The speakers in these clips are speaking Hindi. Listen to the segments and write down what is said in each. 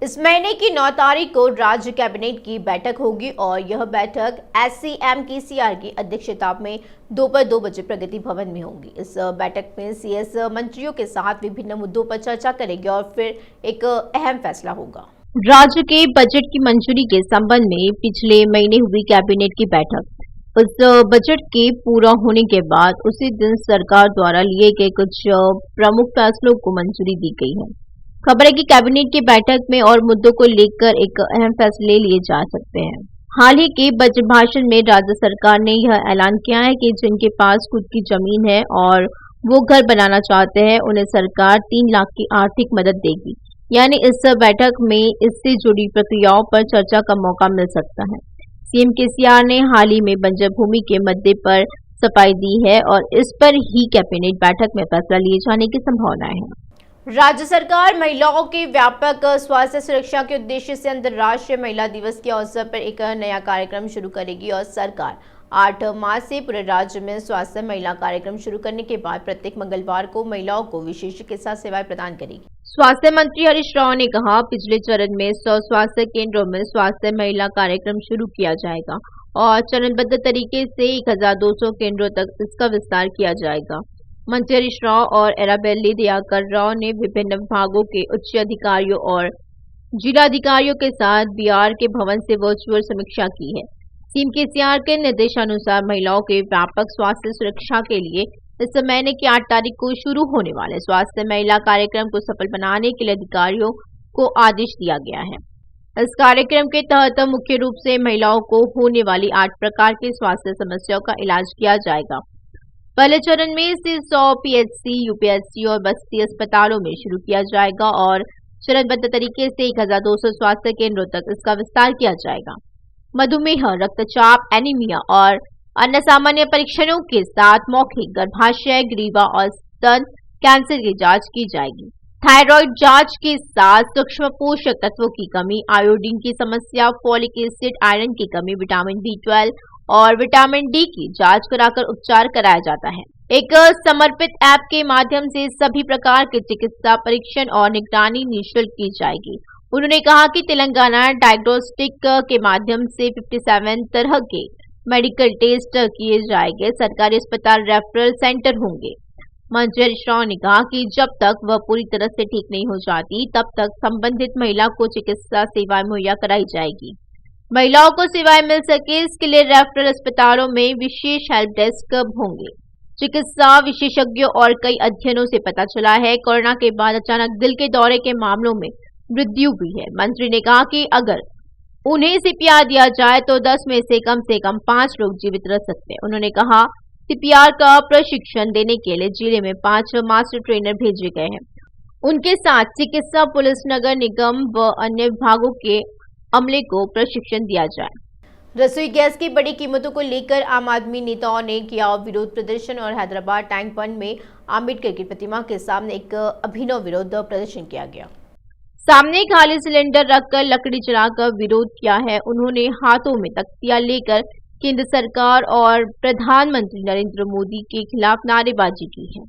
इस महीने की 9 तारीख को राज्य कैबिनेट की बैठक होगी और यह बैठक एससीएम केसीआर की अध्यक्षता में दोपहर 2 बजे प्रगति भवन में होगी। इस बैठक में सीएस मंत्रियों के साथ विभिन्न मुद्दों पर चर्चा करेंगे और फिर एक अहम फैसला होगा। राज्य के बजट की मंजूरी के संबंध में पिछले महीने हुई कैबिनेट की बैठक, उस बजट के पूरा होने के बाद उसी दिन सरकार द्वारा लिए गए कुछ प्रमुख फैसलों को मंजूरी दी गई है। खबर है कि कैबिनेट की बैठक में और मुद्दों को लेकर एक अहम फैसले लिए जा सकते हैं। हाल ही के बजट भाषण में राज्य सरकार ने यह ऐलान किया है कि जिनके पास खुद की जमीन है और वो घर बनाना चाहते हैं, उन्हें सरकार 3 लाख की आर्थिक मदद देगी। यानी इस बैठक में इससे जुड़ी प्रक्रियाओं पर चर्चा का मौका मिल सकता है। सीएम केसीआर ने हाल ही में बंजर भूमि के मुद्दे पर सफाई दी है और इस पर ही कैबिनेट बैठक में फैसला लिए जाने की संभावना है। राज्य सरकार महिलाओं की व्यापक स्वास्थ्य सुरक्षा के उद्देश्य से अंतर्राष्ट्रीय महिला दिवस के अवसर पर एक नया कार्यक्रम शुरू करेगी और सरकार 8 मार्च से पूरे राज्य में स्वास्थ्य महिला कार्यक्रम शुरू करने के बाद प्रत्येक मंगलवार को महिलाओं को विशेष चिकित्सा सेवाएं प्रदान करेगी। स्वास्थ्य मंत्री हरीश राव ने कहा, पिछले चरण में 100 स्वास्थ्य केंद्रों में स्वास्थ्य महिला कार्यक्रम शुरू किया जाएगा और चरणबद्ध तरीके से 1200 केंद्रों तक इसका विस्तार किया जाएगा। मंत्री हरीश राव और एराबेल्ली दयाकर राव ने विभिन्न विभागों के उच्च अधिकारियों और जिलाधिकारियों के साथ बिहार के भवन से वर्चुअल समीक्षा की है। सीएम केसीआर के निर्देशानुसार महिलाओं के व्यापक स्वास्थ्य सुरक्षा के लिए इस महीने की 8 तारीख को शुरू होने वाले स्वास्थ्य महिला कार्यक्रम को सफल बनाने के लिए अधिकारियों को आदेश दिया गया है। इस कार्यक्रम के तहत मुख्य रूप से महिलाओं को होने वाली 8 प्रकार की स्वास्थ्य समस्याओं का इलाज किया जाएगा। पहले चरण में इसे 100 पीएचसी, यूपीएचसी और बस्ती अस्पतालों में शुरू किया जाएगा और चरणबद्ध तरीके से 1200 स्वास्थ्य केंद्रों तक इसका विस्तार किया जाएगा। मधुमेह, रक्तचाप, एनीमिया और अन्य सामान्य परीक्षणों के साथ मौखिक गर्भाशय, ग्रीवा और स्तन कैंसर की जांच की जाएगी। थायराइड जांच के साथ सूक्ष्म पोषक तत्वों की कमी, आयोडीन की समस्या, फॉलिक एसिड, आयरन की कमी, विटामिन B12 और विटामिन D की जांच कराकर उपचार कराया जाता है। एक समर्पित ऐप के माध्यम से सभी प्रकार के चिकित्सा परीक्षण और निगरानी निःशुल्क की जाएगी। उन्होंने कहा कि तेलंगाना डायग्नोस्टिक के माध्यम से 57 तरह के मेडिकल टेस्ट किए जाएंगे। सरकारी अस्पताल रेफरल सेंटर होंगे। मंत्री हरीश राव ने कहा कि जब तक वह पूरी तरह से ठीक नहीं हो जाती, तब तक संबंधित महिला को चिकित्सा सेवाएं मुहैया कराई जाएगी। महिलाओं को सेवाएं मिल सके, इसके लिए रेफरल अस्पतालों में विशेष हेल्प डेस्क होंगे। चिकित्सा विशेषज्ञों और कई अध्ययनों से पता चला है, कोरोना के बाद अचानक दिल के दौरे के मामलों में वृद्धि हुई है। मंत्री ने कहा कि अगर उन्हें सीपीआर दिया जाए तो 10 में से कम 5 लोग जीवित रह सकते हैं। उन्होंने कहा, सीपीआर का प्रशिक्षण देने के लिए जिले में 5 मास्टर ट्रेनर भेजे गए हैं। उनके साथ चिकित्सा, पुलिस, नगर निगम व अन्य विभागों के अमले को प्रशिक्षण दिया जाए। रसोई गैस की बड़ी कीमतों को लेकर आम आदमी नेताओं ने किया विरोध प्रदर्शन और हैदराबाद टैंक बंड में अम्बेडकर की प्रतिमा के सामने एक अभिनव विरोध प्रदर्शन किया गया। सामने खाली सिलेंडर रखकर लकड़ी जलाकर विरोध किया है। उन्होंने हाथों में तख्तियां लेकर केंद्र सरकार और प्रधानमंत्री नरेंद्र मोदी के खिलाफ नारेबाजी की है।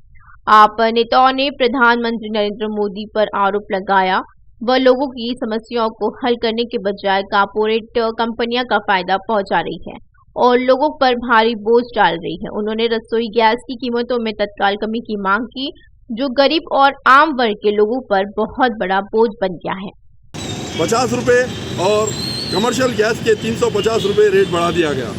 आप नेताओं ने प्रधानमंत्री नरेंद्र मोदी पर आरोप लगाया, वह लोगों की समस्याओं को हल करने के बजाय कॉर्पोरेट कंपनियां का फायदा पहुंचा रही है और लोगों पर भारी बोझ डाल रही है। उन्होंने रसोई गैस की कीमतों में तत्काल कमी की मांग की, जो गरीब और आम वर्ग के लोगों पर बहुत बड़ा बोझ बन गया है। 50 रुपए और कमर्शियल गैस के 350 रुपए रेट बढ़ा दिया गया।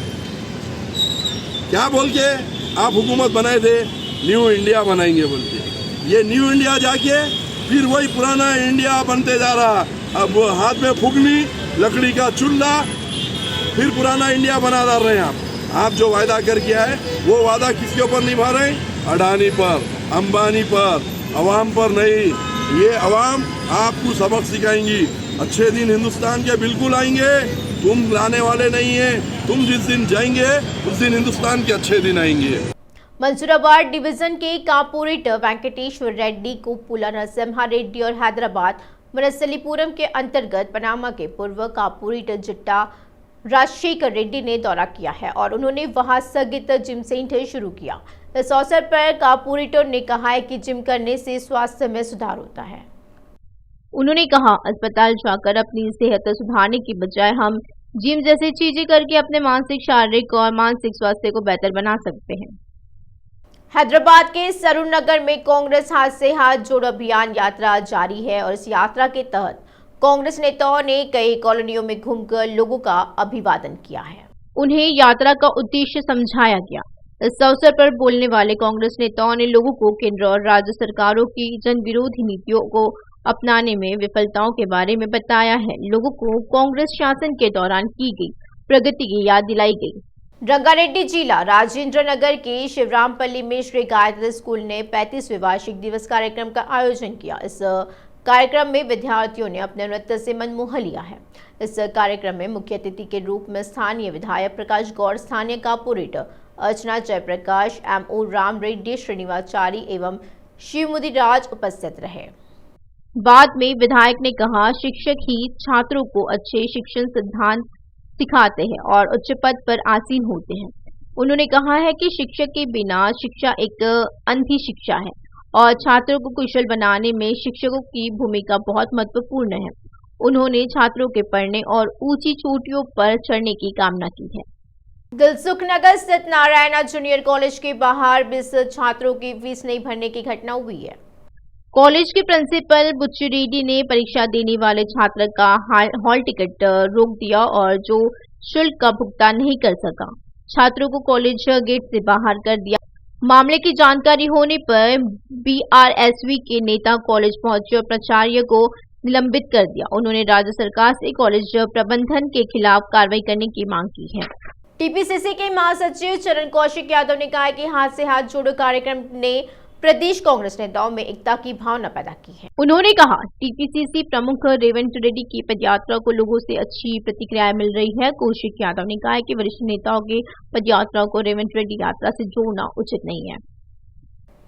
क्या बोल के आप हुकूमत बनाए थे, न्यू इंडिया बनाएंगे बोल के। ये न्यू इंडिया जाके फिर वही पुराना इंडिया बनते जा रहा। अब वो हाथ में फुकनी, लकड़ी का चूल्हा, फिर पुराना इंडिया बना डाल रहे हैं आप जो वायदा कर किया है वो वादा किसके ऊपर निभा रहे हैं? अडानी पर, अंबानी पर, अवाम पर नहीं। ये अवाम आपको सबक सिखाएंगी। अच्छे दिन हिंदुस्तान के बिल्कुल आएंगे, तुम लाने वाले नहीं है। तुम जिस दिन जाएंगे उस दिन हिंदुस्तान के अच्छे दिन आएंगे। मंसूराबाद डिवीजन के कॉर्पोरेट वेंकटेश्वर रेड्डी को पुला नरसिम्हा रेड्डी और हैदराबाद वनस्थलीपुरम के अंतर्गत पनामा के पूर्व कॉर्पोरेट जिट्टा राजशेखर रेड्डी ने दौरा किया है और उन्होंने वहां स्थगित जिम सेंटर शुरू किया। इस अवसर पर कॉर्पोरेटर ने कहा है कि जिम करने से स्वास्थ्य में सुधार होता है। उन्होंने कहा, अस्पताल जाकर अपनी सेहत सुधारने की बजाय हम जिम जैसी चीजें करके अपने मानसिक, शारीरिक और मानसिक स्वास्थ्य को बेहतर बना सकते हैं। हैदराबाद के सरूर नगर में कांग्रेस हाथ से हाथ जोड़ो अभियान यात्रा जारी है और इस यात्रा के तहत कांग्रेस नेताओं ने कई कॉलोनियों में घूमकर लोगों का अभिवादन किया है। उन्हें यात्रा का उद्देश्य समझाया गया। इस अवसर पर बोलने वाले कांग्रेस नेताओं ने लोगों को केंद्र और राज्य सरकारों की जन विरोधी नीतियों को अपनाने में विफलताओं के बारे में बताया है। लोगों को कांग्रेस शासन के दौरान की गई प्रगति की याद दिलाई गई। रंगारेड्डी जिला राजेंद्र नगर के शिवरामपल्ली में श्री गायत्री स्कूल ने 35वें वार्षिक दिवस कार्यक्रम का आयोजन किया। इस कार्यक्रम में विद्यार्थियों ने अपने नृत्य से मन मोह लिया है। इस कार्यक्रम में मुख्य अतिथि के रूप में स्थानीय विधायक प्रकाश गौड़, स्थानीय कॉर्पोरेटर अर्चना जयप्रकाश, MO राम रेड्डी, श्रीनिवाचारी एवं शिवमुदी राज उपस्थित रहे। बाद में विधायक ने कहा, शिक्षक ही छात्रों को अच्छे शिक्षण सिद्धांत सिखाते हैं और उच्च पद पर आसीन होते हैं। उन्होंने कहा है कि शिक्षक के बिना शिक्षा एक अंधी शिक्षा है और छात्रों को कुशल बनाने में शिक्षकों की भूमिका बहुत महत्वपूर्ण है। उन्होंने छात्रों के पढ़ने और ऊंची चोटियों पर चढ़ने की कामना की है। दिलसुख नगर स्थित नारायणा जूनियर कॉलेज के बाहर 20 छात्रों की फीस नहीं भरने की घटना हुई है। कॉलेज के प्रिंसिपल बुच्ची रेड्डी ने परीक्षा देने वाले छात्र का हॉल टिकट रोक दिया और जो शुल्क का भुगतान नहीं कर सका, छात्रों को कॉलेज गेट से बाहर कर दिया। मामले की जानकारी होने पर BRSV के नेता कॉलेज पहुंचे और प्राचार्य को निलंबित कर दिया। उन्होंने राज्य सरकार से कॉलेज प्रबंधन के खिलाफ कार्रवाई करने की मांग की है। TPCC के महासचिव चरण कौशिक यादव ने कहा कि हाथ से हाथ जोड़ो कार्यक्रम ने प्रदेश कांग्रेस नेताओं में एकता की भावना पैदा की है। उन्होंने कहा, TPCC प्रमुख रेवंत रेड्डी की पदयात्रा को लोगों से अच्छी प्रतिक्रिया मिल रही है। कौशिक यादव ने कहा कि वरिष्ठ नेताओं के पदयात्रा को रेवंत रेड्डी यात्रा से जोड़ना उचित नहीं है।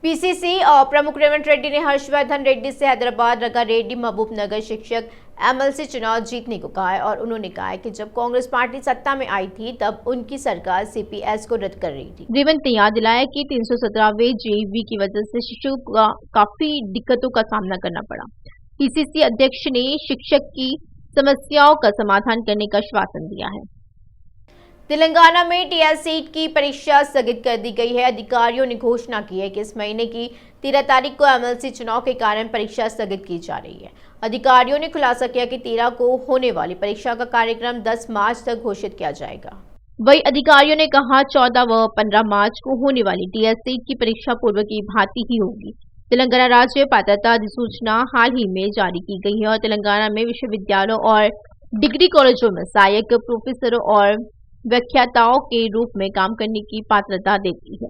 PCC और प्रमुख रेवंत रेड्डी ने हर्षवर्धन रेड्डी से हैदराबाद रंगारेड्डी महबूब नगर शिक्षक MLC चुनाव जीतने को कहा है और उन्होंने कहा कि जब कांग्रेस पार्टी सत्ता में आई थी तब उनकी सरकार CPS को रद्द कर रही थी। रेवंत ने याद दिलाया कि 317वें JEV की वजह से शिक्षकों को काफी दिक्कतों का सामना करना पड़ा। PCC अध्यक्ष ने शिक्षक की समस्याओं का समाधान करने का आश्वासन दिया है। तेलंगाना में TS सीट की परीक्षा स्थगित कर दी गई है। अधिकारियों ने घोषणा की है कि इस महीने की 13 तारीख को MLC चुनाव के कारण परीक्षा स्थगित की जा रही है। अधिकारियों ने खुलासा किया कि 13 को होने वाली परीक्षा का कार्यक्रम 10 मार्च तक घोषित किया जाएगा। वही अधिकारियों ने कहा 14 व 15 मार्च को होने वाली TS सीट की परीक्षा पूर्व की भांति ही होगी। तेलंगाना राज्य पात्रता अधिसूचना हाल ही में जारी की गई है और तेलंगाना में विश्वविद्यालयों और डिग्री कॉलेजों में सहायक प्रोफेसरों और व्याख्याताओं के रूप में काम करने की पात्रता देती है।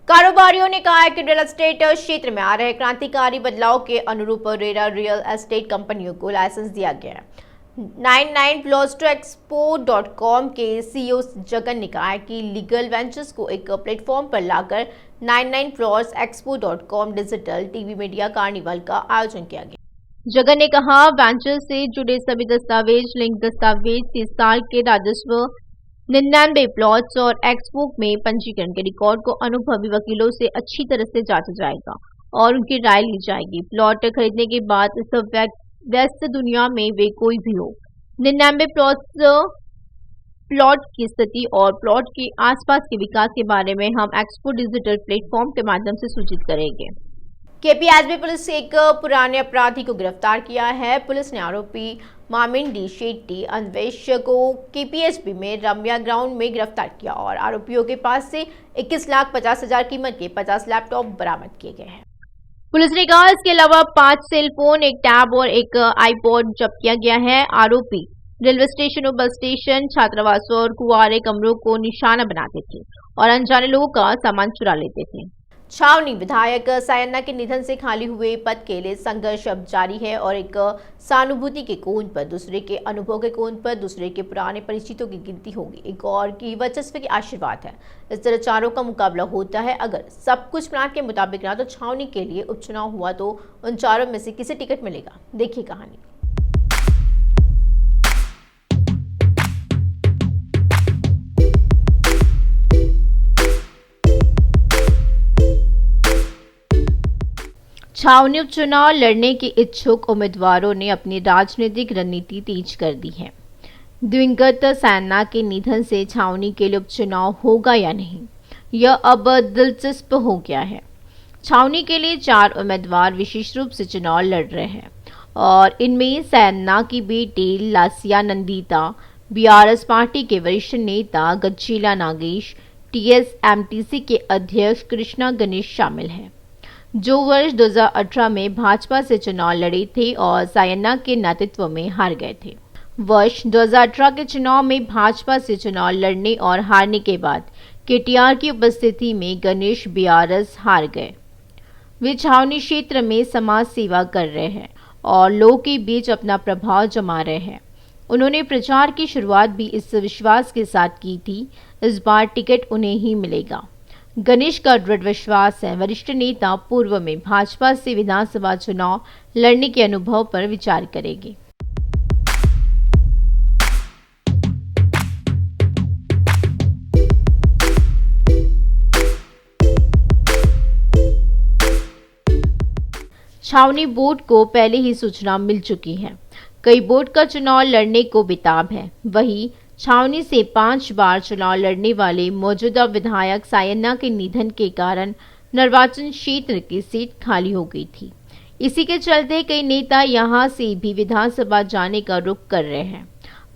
कारोबारियों ने कहा है कि रियल एस्टेट क्षेत्र में आ रहे क्रांतिकारी बदलाव के अनुरूप रेरा रियल एस्टेट कंपनियों को लाइसेंस दिया गया है। 99plots2expo.com के CEO जगन ने कहा है कि लीगल वेंचर्स को एक प्लेटफॉर्म पर लाकर 99plotsexpo.com digital TV media carnival का आयोजन किया गया। जगन ने कहा, वेंचर से जुड़े सभी दस्तावेज, लिंक दस्तावेज, 30 साल के राजस्व, 99 प्लॉट्स और एक्सपो में पंजीकरण के रिकॉर्ड को अनुभवी वकीलों से अच्छी तरह से जांचा जाएगा और उनकी राय ली जाएगी। प्लॉट खरीदने के बाद इस व्यस्त दुनिया में वे कोई भी हो, 99 प्लॉट की स्थिति और प्लॉट के आसपास के विकास के बारे में हम एक्सपो डिजिटल प्लेटफॉर्म के माध्यम से सूचित करेंगे। KPSB पुलिस एक पुराने अपराधी को गिरफ्तार किया है। पुलिस ने आरोपी मामिंडी शेट्टी अन्वेष को KPSB में रम्या ग्राउंड में गिरफ्तार किया और आरोपियों के पास से 21,50,000 कीमत के 50 लैपटॉप बरामद किए गए हैं। पुलिस ने कहा, इसके अलावा 5 सेल फोन, एक टैब और एक आईपॉड जब्त किया गया है। आरोपी रेलवे स्टेशन और बस स्टेशन, छात्रावासों और कुंवारे कमरों को निशाना बनाते थे और अनजाने लोगों का सामान चुरा लेते थे। छावनी विधायक सायन्ना के निधन से खाली हुए पद के लिए संघर्ष अब जारी है और एक सहानुभूति के कोण पर, दूसरे के अनुभव के कोण पर, दूसरे के पुराने परिचितों की गिनती होगी, एक और की वर्चस्व के आशीर्वाद है। इस तरह चारों का मुकाबला होता है। अगर सब कुछ प्लान के मुताबिक रहा तो छावनी के लिए उपचुनाव हुआ तो उन चारों में से किसे टिकट मिलेगा, देखिए कहानी। छावनी उपचुनाव लड़ने के इच्छुक उम्मीदवारों ने अपनी राजनीतिक रणनीति तेज कर दी है। दिवंगत सैना के निधन से छावनी के लिए उपचुनाव होगा या नहीं, यह अब दिलचस्प हो गया है। छावनी के लिए 4 उम्मीदवार विशेष रूप से चुनाव लड़ रहे हैं और इनमें सैना की बेटी लासिया नंदिता, बीआरएस पार्टी के वरिष्ठ नेता गज्जीला नागेश, टीएसएमटीसी के अध्यक्ष कृष्णा गणेश शामिल हैं, जो वर्ष 2018 में भाजपा से चुनाव लड़े थे और सायन्ना के नेतृत्व में हार गए थे। वर्ष 2018 के चुनाव में भाजपा से चुनाव लड़ने और हारने के बाद केटीआर की उपस्थिति में गणेश बीआरएस हार गए। वे छावनी क्षेत्र में समाज सेवा कर रहे हैं और लोगों के बीच अपना प्रभाव जमा रहे हैं। उन्होंने प्रचार की शुरुआत भी इस विश्वास के साथ की थी, इस बार टिकट उन्हें ही मिलेगा। गणेश का दृढ़ विश्वास है। वरिष्ठ नेता पूर्व में भाजपा से विधानसभा चुनाव लड़ने के अनुभव पर विचार करेंगे। छावनी बोर्ड को पहले ही सूचना मिल चुकी है। कई बोर्ड का चुनाव लड़ने को बेताब है। वहीं छावनी से 5 बार चुनाव लड़ने वाले मौजूदा विधायक सायन्ना के निधन के कारण निर्वाचन क्षेत्र की सीट खाली हो गई थी। इसी के चलते कई नेता यहां से भी विधानसभा जाने का रुख कर रहे हैं।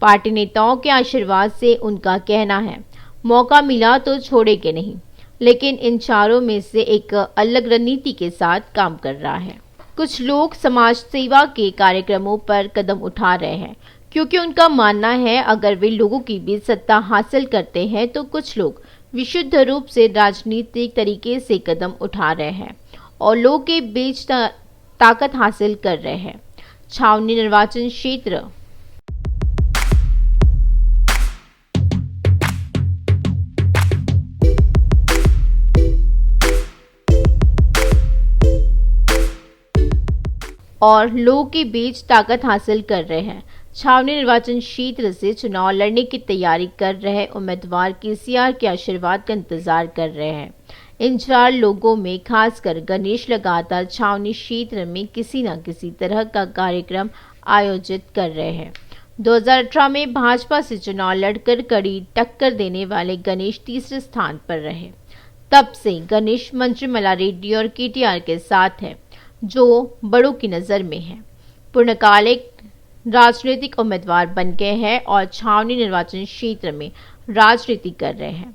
पार्टी नेताओं के आशीर्वाद से उनका कहना है, मौका मिला तो छोड़ेंगे नहीं, लेकिन इन चारों में से एक अलग रणनीति के साथ काम कर रहा है। कुछ लोग समाज सेवा के कार्यक्रमों पर कदम उठा रहे हैं क्योंकि उनका मानना है अगर वे लोगों के बीच सत्ता हासिल करते हैं तो कुछ लोग विशुद्ध रूप से राजनीतिक तरीके से कदम उठा रहे हैं और लोगों के बीच ताकत हासिल कर रहे हैं। छावनी निर्वाचन क्षेत्र और लोगों के बीच ताकत हासिल कर रहे हैं। छावनी निर्वाचन क्षेत्र से चुनाव लड़ने की तैयारी कर रहे उम्मीदवार केसीआर के आशीर्वाद का इंतजार कर रहे हैं। इन 4 लोगों में खासकर गणेश लगातार छावनी क्षेत्र में किसी न किसी तरह का कार्यक्रम आयोजित कर रहे हैं। 2018 में भाजपा से चुनाव लड़कर कड़ी टक्कर देने वाले गणेश तीसरे स्थान पर रहे। तब से गणेश मंत्रिमला रेड्डी और केटीआर के साथ है, जो बड़ों की नजर में है। पूर्णकालिक राजनीतिक उम्मीदवार बन गए हैं और छावनी निर्वाचन क्षेत्र में राजनीति कर रहे हैं।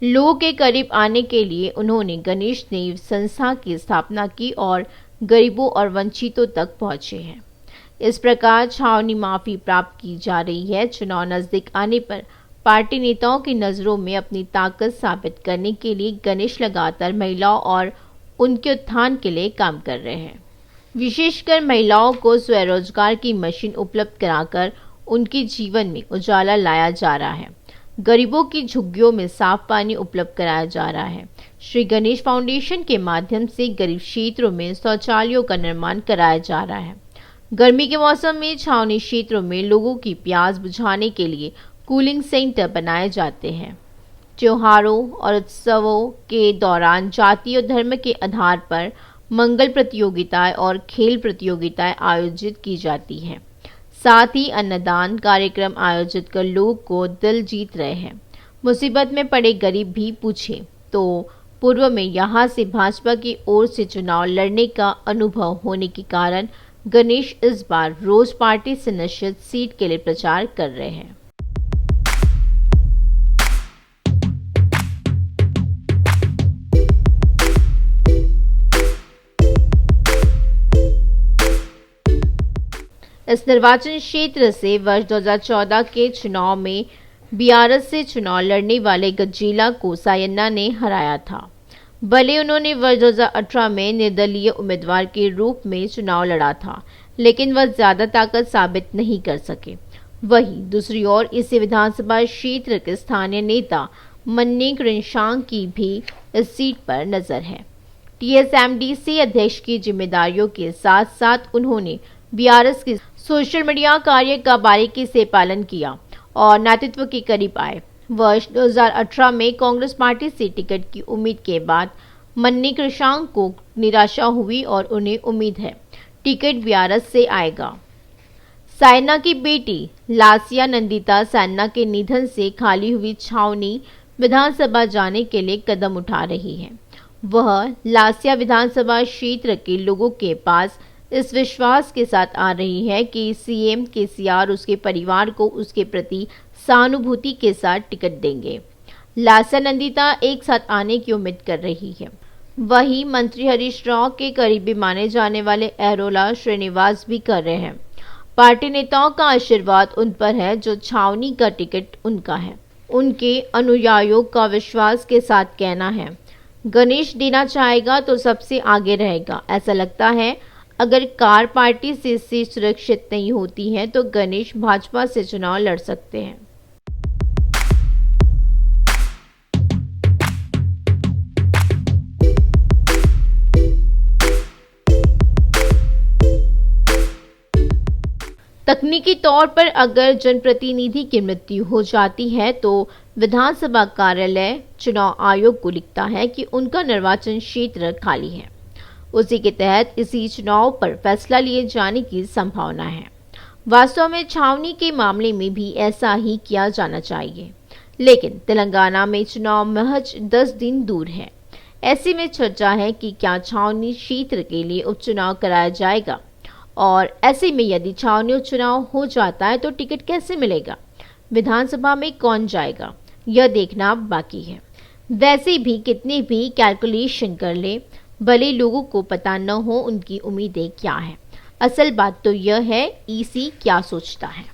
लोगों के करीब आने के लिए उन्होंने गणेश देव संस्था की स्थापना की और गरीबों और वंचितों तक पहुंचे हैं। इस प्रकार छावनी माफी प्राप्त की जा रही है। चुनाव नजदीक आने पर पार्टी नेताओं की नजरों में अपनी ताकत साबित करने के लिए गणेश लगातार महिलाओं और उनके उत्थान के लिए काम कर रहे हैं। विशेषकर महिलाओं को स्वरोजगार की मशीन उपलब्ध कराकर उनके जीवन में उजाला लाया जा रहा है। गरीबों की झुग्गियों में साफ पानी उपलब्ध कराया जा रहा है। श्री गणेश फाउंडेशन के माध्यम से गरीब क्षेत्रों में शौचालयों का निर्माण कराया जा रहा है। गर्मी के मौसम में छावनी क्षेत्रों में लोगों की प्यास बुझाने के लिए कूलिंग सेंटर बनाए जाते हैं। त्योहारों और उत्सवों के दौरान जाति और धर्म के आधार पर मंगल प्रतियोगिताएं और खेल प्रतियोगिताएं आयोजित की जाती हैं। साथ ही अन्नदान कार्यक्रम आयोजित कर लोगों को दिल जीत रहे हैं। मुसीबत में पड़े गरीब भी पूछे तो पूर्व में यहां से भाजपा की ओर से चुनाव लड़ने का अनुभव होने के कारण गणेश इस बार रोज पार्टी से निश्चित सीट के लिए प्रचार कर रहे हैं। इस निर्वाचन क्षेत्र से वर्ष 2014 के चुनाव में बीआरएस से चुनाव लड़ने वाले गज्जीला को सायन्ना ने हराया था। भले उन्होंने वर्ष 2018 में निर्दलीय उम्मीदवार के रूप में चुनाव लड़ा था, लेकिन वह ज्यादा ताकत साबित नहीं कर सके। वहीं दूसरी ओर इसी विधानसभा क्षेत्र के स्थानीय नेता मन्नी कृष्णांग की भी इस सीट पर नजर है। टीएसएमडीसी अध्यक्ष की जिम्मेदारियों के साथ साथ उन्होंने बीआरएस के सोशल मीडिया कार्य का बारीकी से पालन किया और नेतृत्व के करीब आए। वर्ष 2018 में कांग्रेस पार्टी से टिकट की उम्मीद के बाद मन्नी कृषांक को निराशा हुई और उन्हें उम्मीद है टिकट बियारस से आएगा। सायना की बेटी लासिया नंदिता सायना के निधन से खाली हुई छावनी विधानसभा जाने के लिए कदम उठा रही है। वह लासिया विधानसभा क्षेत्र के लोगों के पास इस विश्वास के साथ आ रही है कि सीएम केसीआर उसके परिवार को उसके प्रति सहानुभूति के साथ टिकट देंगे। लासिया नंदिता एक साथ आने की उम्मीद कर रही है। वहीं मंत्री हरीश राव के करीबी माने जाने वाले एरोला श्रीनिवास भी कर रहे हैं। पार्टी नेताओं का आशीर्वाद उन पर है, जो छावनी का टिकट उनका है। उनके अनुयायियों का विश्वास के साथ कहना है गणेश देना चाहेगा तो सबसे आगे रहेगा। ऐसा लगता है अगर कार पार्टी से सीट सुरक्षित नहीं होती है तो गणेश भाजपा से चुनाव लड़ सकते हैं। तकनीकी तौर पर अगर जनप्रतिनिधि की मृत्यु हो जाती है तो विधानसभा कार्यालय चुनाव आयोग को लिखता है कि उनका निर्वाचन क्षेत्र खाली है। उसी के तहत इसी चुनाव पर फैसला लिए जाने की संभावना है। वास्तव में छावनी के मामले में भी ऐसा ही किया जाना चाहिए, लेकिन तेलंगाना में चुनाव महज 10 दिन दूर है। ऐसे में चर्चा है कि क्या छावनी क्षेत्र के लिए उपचुनाव कराया जाएगा, और ऐसे में यदि छावनी उपचुनाव हो जाता है तो टिकट कैसे मिलेगा, विधानसभा में कौन जाएगा, यह देखना बाकी है। वैसे भी कितने भी कैलकुलेशन कर ले, भले लोगों को पता न हो उनकी उम्मीदें क्या है। असल बात तो यह है ईसी क्या सोचता है।